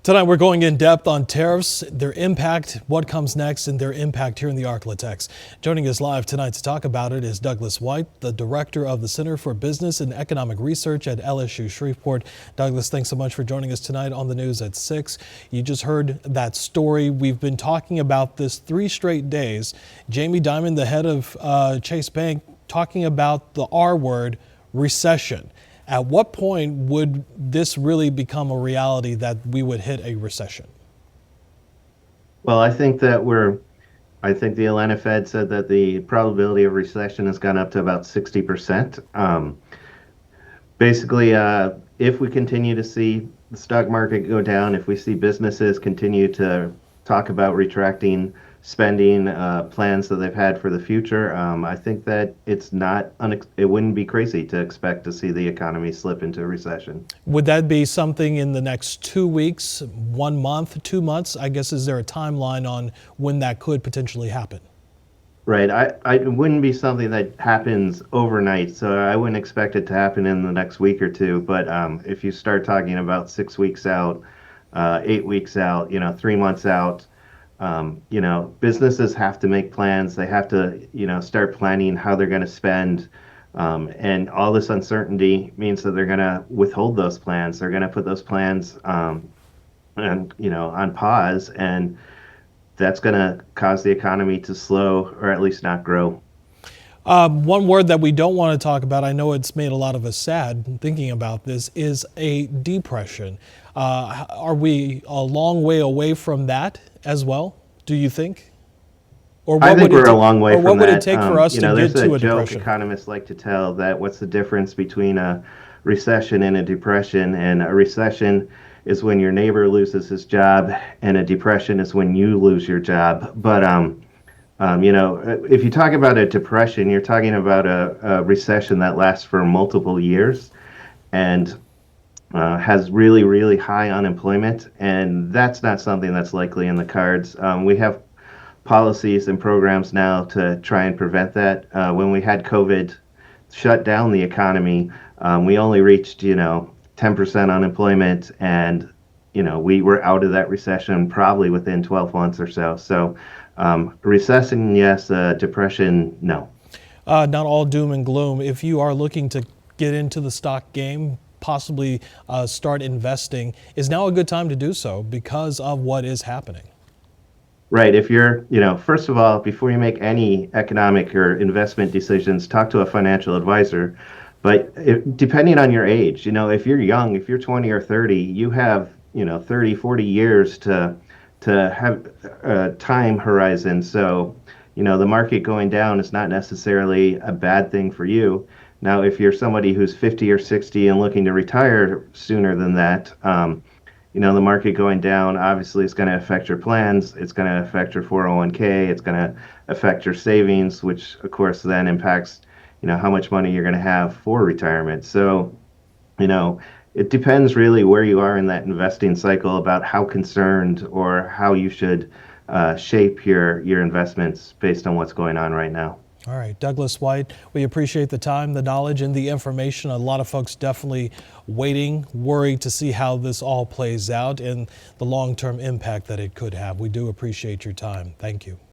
Tonight we're going in depth on tariffs, their impact, what comes next, and their impact here in the Arklatex. Joining us live tonight to talk about it is Douglas White, the director of the Center for Business and Economic Research at LSU Shreveport. Douglas, thanks so much for joining us tonight on the news at 6. You just heard that story. We've been talking about this 3 straight days. Jamie Dimon, the head of Chase Bank, talking about the R word, recession. At what point would this really become a reality that we would hit a recession? Well, I think the Atlanta Fed said that the probability of recession has gone up to about 60%. Basically, if we continue to see the stock market go down, if we see businesses continue to talk about retracting spending plans that they've had for the future, I think that it wouldn't be crazy to expect to see the economy slip into a recession. Would that be something in the next 2 weeks, 1 month, 2 months? I guess, is there a timeline on when that could potentially happen? Right. It wouldn't be something that happens overnight, so I wouldn't expect it to happen in the next week or two. But if you start talking about 6 weeks out, 8 weeks out, 3 months out, businesses have to make plans. They have to, start planning how they're going to spend. And all this uncertainty means that they're going to withhold those plans. They're going to put those plans, on pause. And that's going to cause the economy to slow or at least not grow. One word that we don't want to talk about, I know it's made a lot of us sad thinking about this, is a depression. Are we a long way away from that as well, do you think? Or I think we're a long way from that. What would it take for us to get to a depression? There's a joke economists like to tell that what's the difference between a recession and a depression, and a recession is when your neighbor loses his job, and a depression is when you lose your job. But if you talk about a depression, you're talking about a recession that lasts for multiple years and has really, really high unemployment. And that's not something that's likely in the cards. We have policies and programs now to try and prevent that. When we had COVID shut down the economy, we only reached, 10% unemployment, and we were out of that recession probably within 12 months or so. So recession, yes. Depression, no. Not all doom and gloom. If you are looking to get into the stock game, possibly start investing, is now a good time to do so because of what is happening? Right. If you're, first of all, before you make any economic or investment decisions, talk to a financial advisor. But depending on your age, if you're young, if you're 20 or 30, you have, 30, 40 years to have a time horizon. So, the market going down is not necessarily a bad thing for you. Now, if you're somebody who's 50 or 60 and looking to retire sooner than that, the market going down obviously is going to affect your plans. It's going to affect your 401k. It's going to affect your savings, which of course then impacts, how much money you're going to have for retirement. So, it depends really where you are in that investing cycle about how concerned or how you should shape your investments based on what's going on right now. All right, Douglas White, we appreciate the time, the knowledge, and the information. A lot of folks definitely waiting, worried to see how this all plays out and the long-term impact that it could have. We do appreciate your time. Thank you.